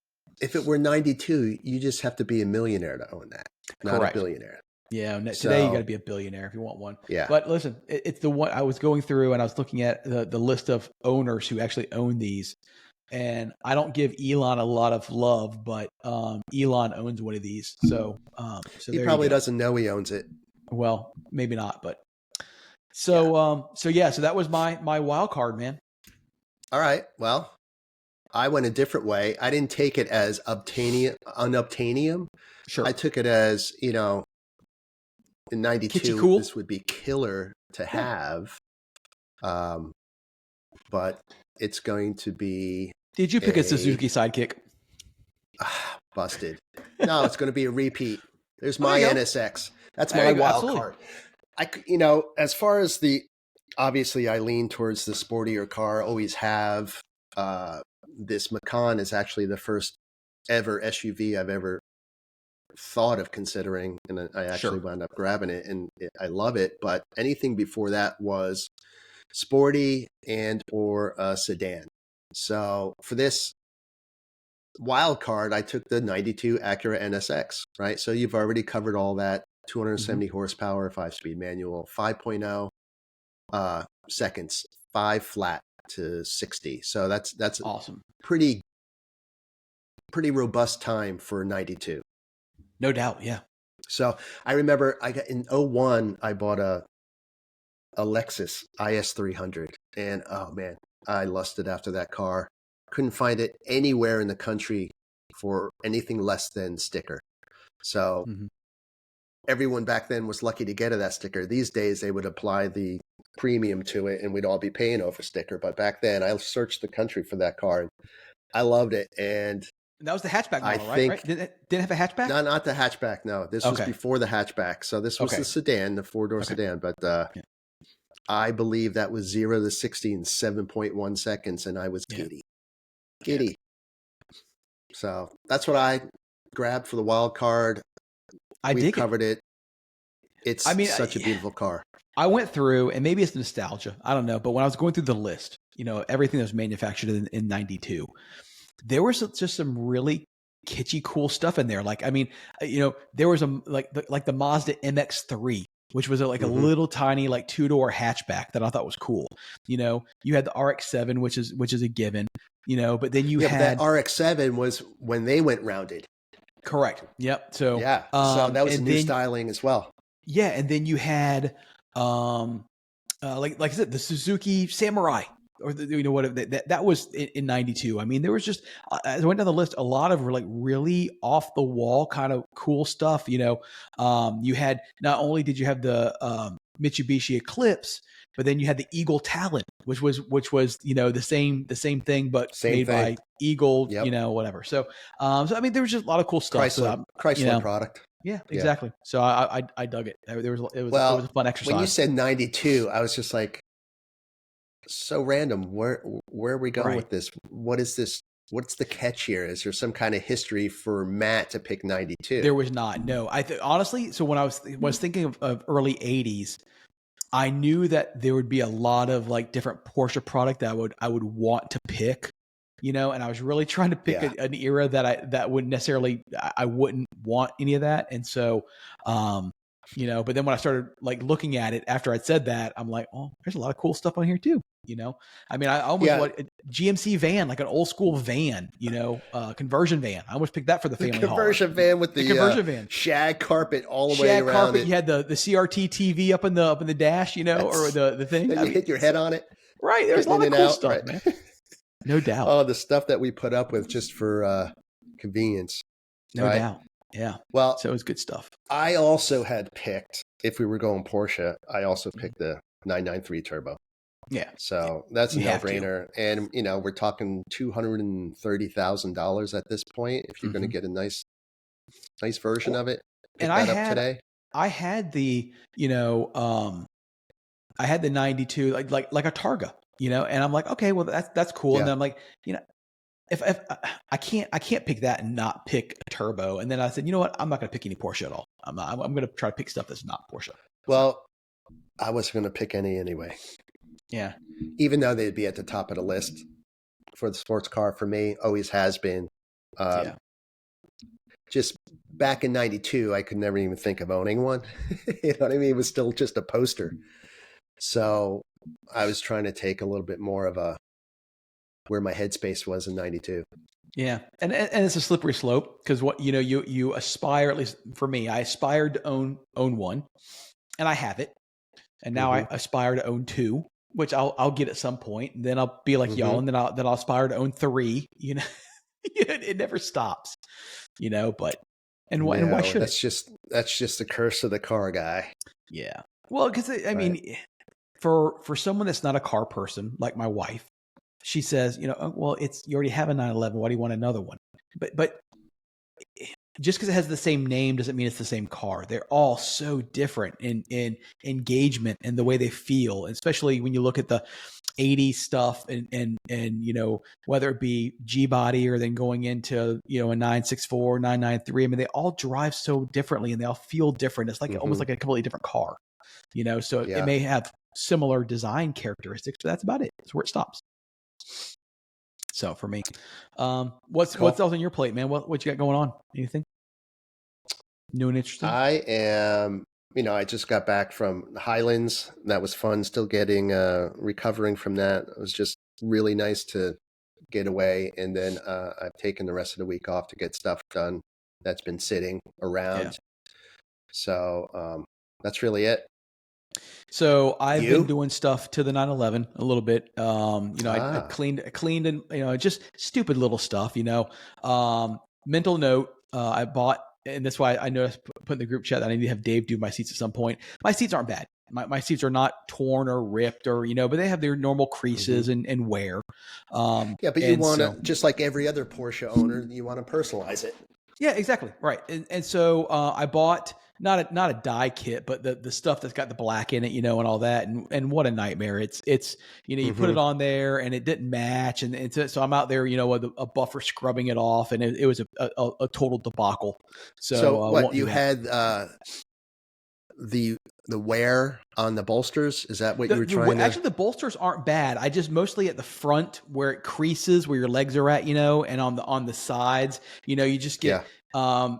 S2: if it were 92, you just have to be a millionaire to own that, not a billionaire.
S1: Yeah, today you got to be a billionaire if you want one.
S2: Yeah.
S1: But listen, it's the one I was going through, and I was looking at the list of owners who actually own these. And I don't give Elon a lot of love, but Elon owns one of these. So
S2: he probably doesn't know he owns it.
S1: Well, maybe not, but so that was my wild card, man.
S2: All right. Well, I went a different way. I didn't take it as unobtainium.
S1: Sure.
S2: I took it as, in 92,
S1: cool.
S2: This would be killer to have. But it's going to be.
S1: Did you pick a Suzuki Sidekick?
S2: Busted. No, it's going to be a repeat. There's my NSX. That's my wild card. As far as obviously I lean towards the sportier car, always have. This Macan is actually the first ever SUV I've ever thought of considering, and I actually wound up grabbing it, and I love it. But anything before that was sporty and or a sedan. So for this wild card, I took the 92 Acura NSX, right? So you've already covered all that. 270 horsepower, 5-speed manual, 5.0 seconds, 5 flat to 60. So that's
S1: awesome.
S2: Pretty robust time for 92.
S1: No doubt. Yeah.
S2: So I remember in 01, I bought a Lexus IS 300, and oh man, I lusted after that car. Couldn't find it anywhere in the country for anything less than sticker. So everyone back then was lucky to get that sticker. These days they would apply the premium to it and we'd all be paying over sticker. But back then I searched the country for that car and I loved it. And
S1: that was the hatchback model, right? Didn't it have a hatchback?
S2: No, not the hatchback. No, this was before the hatchback. So this was the sedan, the 4-door sedan. But I believe that was 0 to 60 in 7.1 seconds. And I was giddy. So that's what I grabbed for the wild card. We covered it. It's such a beautiful car.
S1: I went through, and maybe it's nostalgia, I don't know, but when I was going through the list, everything that was manufactured in 92, there was just some really kitschy, cool stuff in there. Like, there was like the Mazda MX-3, which was like a little tiny, like 2-door hatchback that I thought was cool. You had the RX-7, which is a given, but then you had
S2: that RX-7 was when they went rounded.
S1: Correct. Yep. So
S2: so that was a new styling as well.
S1: Yeah, and then you had like I said, the Suzuki Samurai, or that was in 92. I mean, there was just, as I went down the list, a lot of like really off the wall kind of cool stuff. You had, not only did you have the Mitsubishi Eclipse, but then you had the Eagle Talon, which was the same thing, but made by Eagle, whatever. So I mean, there was just a lot of cool stuff.
S2: Chrysler product.
S1: Yeah, exactly. So I dug it. It was a fun exercise.
S2: When you said 92, I was just like, so random. Where are we going with this? What is this? What's the catch here? Is there some kind of history for Matt to pick 92?
S1: There was not. No, honestly. So when I was thinking of early 80s, I knew that there would be a lot of like different Porsche product that I would want to pick, and I was really trying to pick an era that wouldn't necessarily, I wouldn't want any of that. And so, but then when I started like looking at it after I'd said that, I'm like, oh, there's a lot of cool stuff on here too. I mean, I almost want a GMC van, like an old school van, conversion van. I almost picked that for the family
S2: conversion van with the conversion van, shag carpet all the way around it.
S1: You had the CRT TV up in the dash, or the thing.
S2: Then you hit your head on it.
S1: Right. There's a lot of cool stuff, man. No doubt.
S2: Oh, the stuff that we put up with just for convenience.
S1: No doubt. Yeah.
S2: Well,
S1: so it was good stuff.
S2: I also had picked, if we were going Porsche, I also picked the 993 Turbo.
S1: Yeah.
S2: So that's a no-brainer. And, we're talking $230,000 at this point if you're going to get a nice version of it.
S1: And I had the, I had the 92, like a Targa, and I'm like, okay, well, that's cool. Yeah. And then I'm like, if I can't pick that and not pick a turbo. And then I said, you know what? I'm not going to pick any Porsche at all. I'm going to try to pick stuff that's not Porsche.
S2: Well, I wasn't going to pick any anyway.
S1: Yeah.
S2: Even though they'd be at the top of the list for the sports car, for me, always has been. Just back in 92, I could never even think of owning one. You know what I mean? It was still just a poster. So I was trying to take a little bit more of where my headspace was in 92.
S1: Yeah. And it's a slippery slope because you aspire, at least for me, I aspired to own one and I have it. And now I aspire to own 2, which I'll get at some point. And then I'll be like y'all, and then I'll aspire to own 3, it never stops, but, why should
S2: that's just the curse of the car guy.
S1: Yeah. Well, cause I mean, for someone that's not a car person, like my wife, she says, well, you already have a 911. Why do you want another one? But just because it has the same name doesn't mean it's the same car. They're all so different in engagement and the way they feel, especially when you look at the 80s stuff and you know, whether it be G body or then going into, you know, a 964, 993. I mean, they all drive so differently and they all feel different. It's like almost like a completely different car, you know, so it may have similar design characteristics, but that's about it. That's where it stops. So for me, what's else on your plate, man? What you got going on? Anything new and interesting?
S2: I am, you know, I just got back from Highlands. That was fun. Still getting, recovering from that. It was just really nice to get away. And then I've taken the rest of the week off to get stuff done that's been sitting around.
S1: Yeah.
S2: So that's really it.
S1: So I've been doing stuff to the 911 a little bit. You know, I cleaned and, you know, just stupid little stuff, you know. Mental note, I bought, and that's why I noticed put in the group chat that I need to have Dave do my seats at some point. My seats aren't bad. My seats are not torn or ripped or, you know, but they have their normal creases and wear.
S2: Yeah, but you want to, just like every other Porsche owner, you want to personalize it.
S1: Yeah, exactly. Right. And so I bought not a dye kit, but the stuff that's got the black in it, you know, and all that. And what a nightmare. It's, you know, you put it on there and it didn't match. And so I'm out there, you know, with a buffer scrubbing it off, and it was a total debacle. So
S2: what you had, the wear on the bolsters, is that what you were trying to...
S1: Actually, the bolsters aren't bad. I just mostly at the front where it creases, where your legs are at, you know, and on the sides, you know, you just get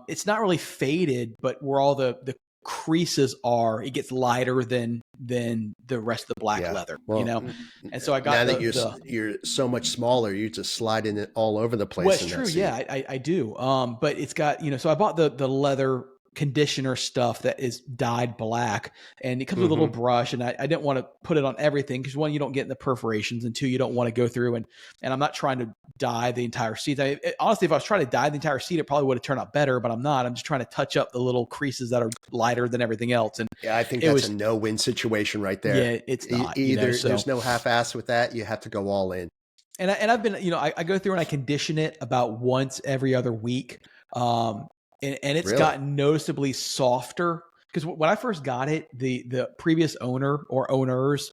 S1: it's not really faded, but where all the creases are, it gets lighter than the rest of the black leather, you know. And so I got
S2: now that you're so much smaller, you're just sliding it all over the place.
S1: Well, it's true. Yeah, I do. But it's got, you know, so I bought the leather conditioner stuff that is dyed black, and it comes with a little brush, and I didn't want to put it on everything because, one, you don't get in the perforations, and two, you don't want to go through and I'm not trying to dye the entire seat. Honestly, if I was trying to dye the entire seat, it probably would have turned out better, but I'm not. I'm just trying to touch up the little creases that are lighter than everything else. And
S2: yeah, I think that's a no-win situation right there.
S1: Yeah, it's not.
S2: Either, you know, so there's no half-ass with that. You have to go all in.
S1: And I've been, you know, I go through and I condition it about once every other week. And it's gotten noticeably softer, because when I first got it, the previous owner or owners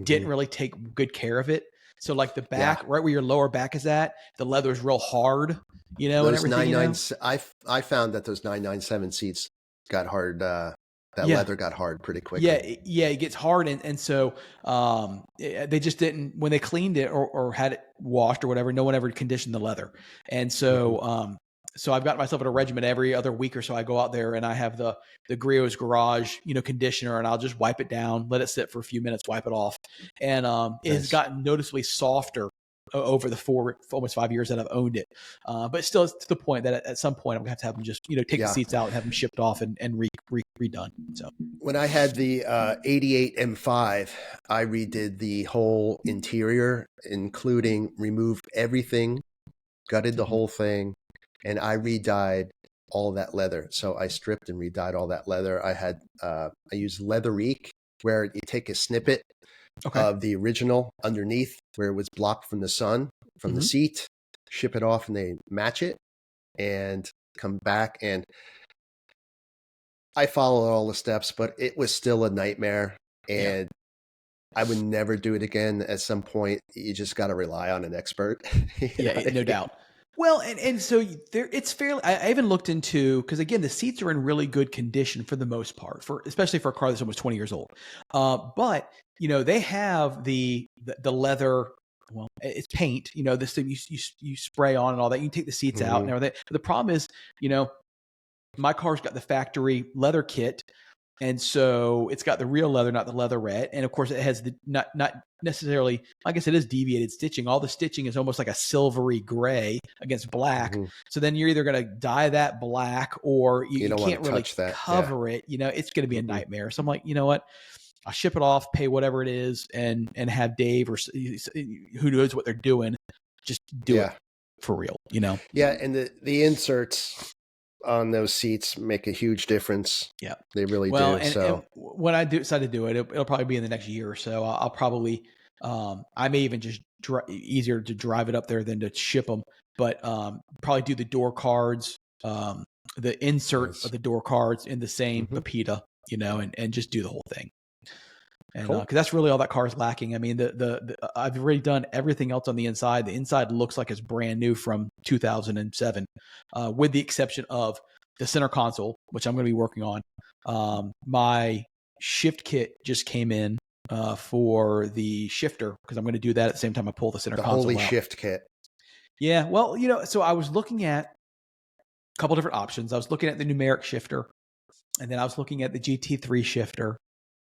S1: didn't really take good care of it. So like the back, right where your lower back is at, the leather is real hard, you know,
S2: those
S1: and everything.
S2: I found that those 997 seats got hard. That leather got hard pretty quickly.
S1: Yeah, it gets hard. And so they just didn't, when they cleaned it or had it washed or whatever, no one ever conditioned the leather. And so, so I've got myself in a regimen every other week or so. I go out there and I have the Griot's Garage, you know, conditioner, and I'll just wipe it down, let it sit for a few minutes, wipe it off. And it has gotten noticeably softer over the almost 5 years that I've owned it. But still, it's to the point that at some point I'm gonna have to have them just, you know, take the seats out and have them shipped off and redone. So when
S2: I had the 88 M5, I redid the whole interior, including removed everything, gutted the whole thing, and I re-dyed all that leather. So I stripped and re-dyed all that leather. I used Leatherique, where you take a snippet of the original underneath where it was blocked from the sun, from the seat, ship it off, and they match it and come back. And I followed all the steps, but it was still a nightmare. And I would never do it again. At some point, you just got to rely on an expert.
S1: No doubt. Well, and so there, it's fairly, I even looked into, because again, the seats are in really good condition for the most part, especially for a car that's almost 20 years old. But, you know, they have the leather, well, it's paint, you know, this thing you spray on and all that. You can take the seats out and everything. But the problem is, you know, my car's got the factory leather kit. And so it's got the real leather, not the leatherette. And of course it has the not necessarily, I guess it is deviated stitching. All the stitching is almost like a silvery gray against black. So then you're either going to dye that black, or you can't really cover it. You know, it's going to be a nightmare. So I'm like, you know what? I'll ship it off, pay whatever it is, and have Dave or who knows what they're doing, just do it for real, you know?
S2: Yeah. And the inserts on those seats make a huge difference. Yeah, they really do. And
S1: when I decide to do it, it'll probably be in the next year or so. I'll probably, I may even just easier to drive it up there than to ship them, but probably do the door cards, the insert of the door cards in the same Pepita, you know, and just do the whole thing. And
S2: Cool.
S1: because that's really all that car is lacking. I mean, I've already done everything else on the inside. The inside looks like it's brand new from 2007, with the exception of the center console, which I'm going to be working on. My shift kit just came in for the shifter because I'm going to do that at the same time I pull the center console
S2: holy
S1: out.
S2: shift kit.
S1: Yeah, well, so I was looking at a couple different options. I was looking at the numeric shifter, and then I was looking at the GT3 shifter.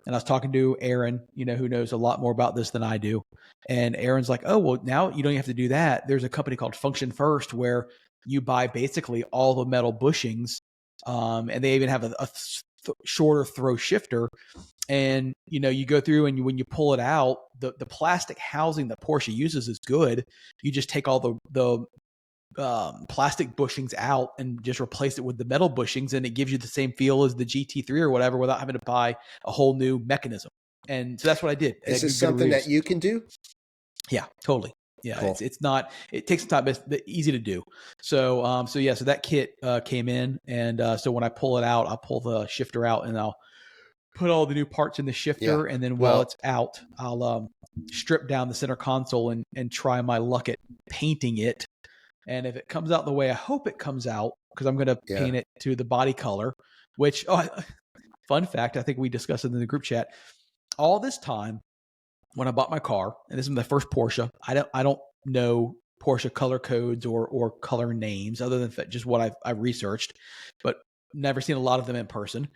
S1: And I was talking to Aaron, who knows a lot more about this than I do. And Aaron's like, oh, well, now you don't have to do that. There's a company called Function First where you buy basically all the metal bushings. And they even have a shorter throw shifter. And, you go through and when you pull it out, the plastic housing that Porsche uses is good. You just take all the plastic bushings out and just replace it with the metal bushings, and it gives you the same feel as the GT3 or whatever without having to buy a whole new mechanism. And so that's what I did.
S2: Is this something that you can do?
S1: Yeah, totally. Yeah,
S2: cool.
S1: it's not. It takes some time, but it's easy to do. So so that kit came in, and so when I pull it out, I'll pull the shifter out, and I'll put all the new parts in the shifter, and then while it's out, I'll strip down the center console and try my luck at painting it. And if it comes out the way I hope it comes out, because I'm going to paint it to the body color, which, fun fact, I think we discussed it in the group chat. All this time, when I bought my car, and this is my first Porsche, I don't know Porsche color codes or color names other than just what I've researched, but never seen a lot of them in person.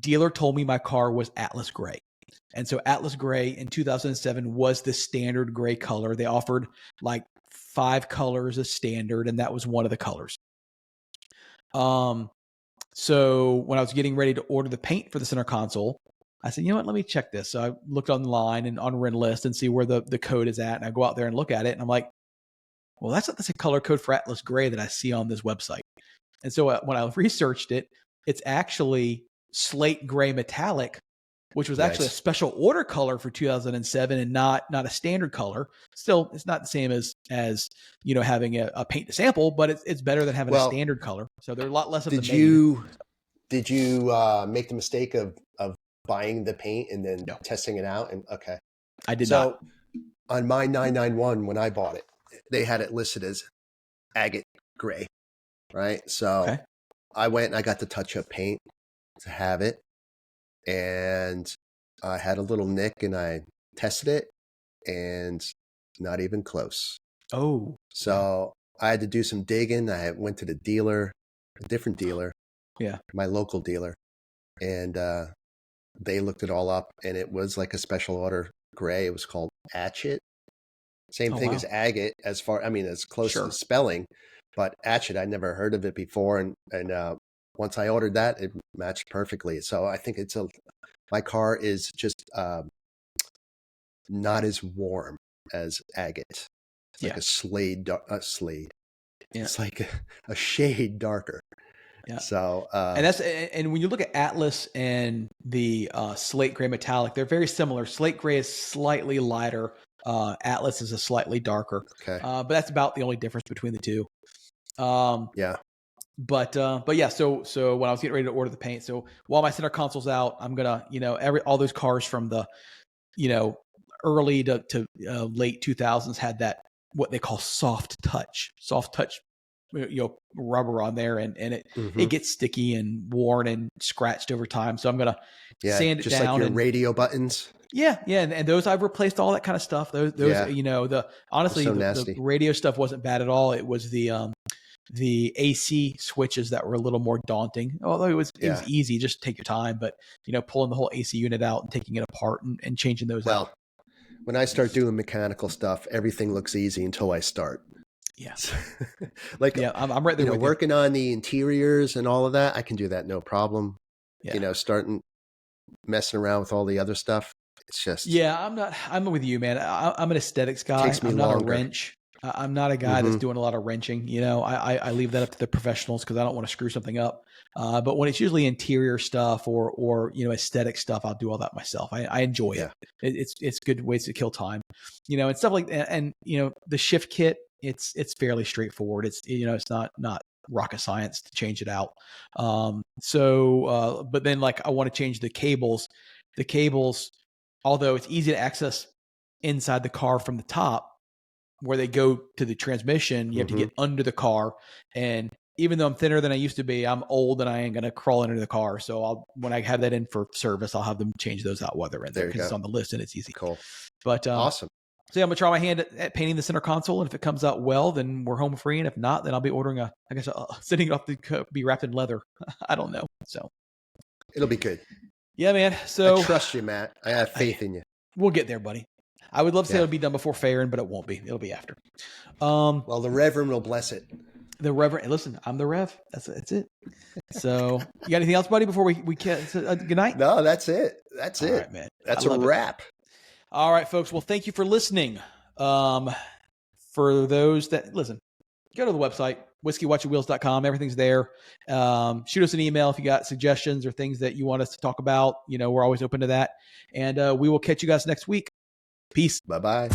S1: Dealer told me my car was Atlas gray. And so Atlas gray in 2007 was the standard gray color. They offered like 5 colors as standard, and that was one of the colors. So when I was getting ready to order the paint for the center console, I said, you know what, let me check this. So I looked online and on Renlist and see where the code is at. And I go out there and look at it, and I'm like, well, that's not the same color code for Atlas gray that I see on this website. And so when I researched it, it's actually slate gray metallic, which was actually a special order color for 2007 and not a standard color. Still, it's not the same as having a paint to sample, but it's better than having a standard color. So there are a lot less of them.
S2: Did you make the mistake of buying the paint and then testing it out? And
S1: I did not.
S2: On my 991, when I bought it, they had it listed as agate gray, right? So I went and I got the touch-up paint to have it. And I had a little nick and I tested it and not even close.
S1: Oh.
S2: So I had to do some digging. I went to the dealer, a different dealer.
S1: Yeah.
S2: My local dealer. And they looked it all up, and it was like a special order gray. It was called Atchit. Same thing as agate as close to the spelling. But Atchit, I'd never heard of it before. And once I ordered that, it matched perfectly. So I think my car is just not as warm as agate. It's like a slade. Yeah. It's like a shade darker.
S1: Yeah.
S2: So
S1: and when you look at Atlas and the slate gray metallic, they're very similar. Slate gray is slightly lighter. Atlas is a slightly darker.
S2: Okay.
S1: But that's about the only difference between the two. But yeah, so when I was getting ready to order the paint, so while my center console's out, I'm gonna, all those cars from the, early to late 2000s had that, what they call soft touch, rubber on there, and it gets sticky and worn and scratched over time. So I'm gonna sand it
S2: just
S1: down.
S2: Like your radio buttons.
S1: Yeah, and those I've replaced all that kind of stuff. Those honestly the radio stuff wasn't bad at all. It was the AC switches that were a little more daunting, although it was easy. Just take your time, but pulling the whole AC unit out and taking it apart and changing those out.
S2: When I start doing mechanical stuff, everything looks easy until I start.
S1: Yeah.
S2: I'm
S1: right there with
S2: working on the interiors and all of that. I can do that. No problem.
S1: Yeah.
S2: Starting messing around with all the other stuff. It's just,
S1: I'm with you, man. I'm an aesthetics guy. I'm not a wrench. I'm not a guy that's doing a lot of wrenching. I leave that up to the professionals because I don't want to screw something up. But when it's usually interior stuff or aesthetic stuff, I'll do all that myself. I enjoy it. It's good ways to kill time, and stuff like that. And the shift kit, it's fairly straightforward. It's not rocket science to change it out. But then I want to change the cables. The cables although it's easy to access inside the car from the top, where they go to the transmission, you have to get under the car. And even though I'm thinner than I used to be, I'm old and I ain't going to crawl under the car. So when I have that in for service, I'll have them change those out while they're in there because it's on the list and it's easy.
S2: Cool.
S1: But
S2: awesome.
S1: So yeah, I'm going to try my hand at painting the center console. And if it comes out well, then we're home free. And if not, then I'll be ordering sitting off the be wrapped in leather. I don't know. So
S2: it'll be good.
S1: Yeah, man. So
S2: I trust you, Matt. I have faith in you.
S1: We'll get there, buddy. I would love to say it'll be done before Farron, but it won't be. It'll be after.
S2: Well, the Reverend will bless it.
S1: The Reverend. Listen, I'm the Rev. That's it. So, you got anything else, buddy? Before we get good night.
S2: No, that's it. That's
S1: All
S2: it,
S1: right, man.
S2: That's a wrap.
S1: All right, folks. Well, thank you for listening. For those that listen, go to the website whiskeywatchingwheels.com. Everything's there. Shoot us an email if you got suggestions or things that you want us to talk about. We're always open to that. And we will catch you guys next week. Peace.
S2: Bye-bye.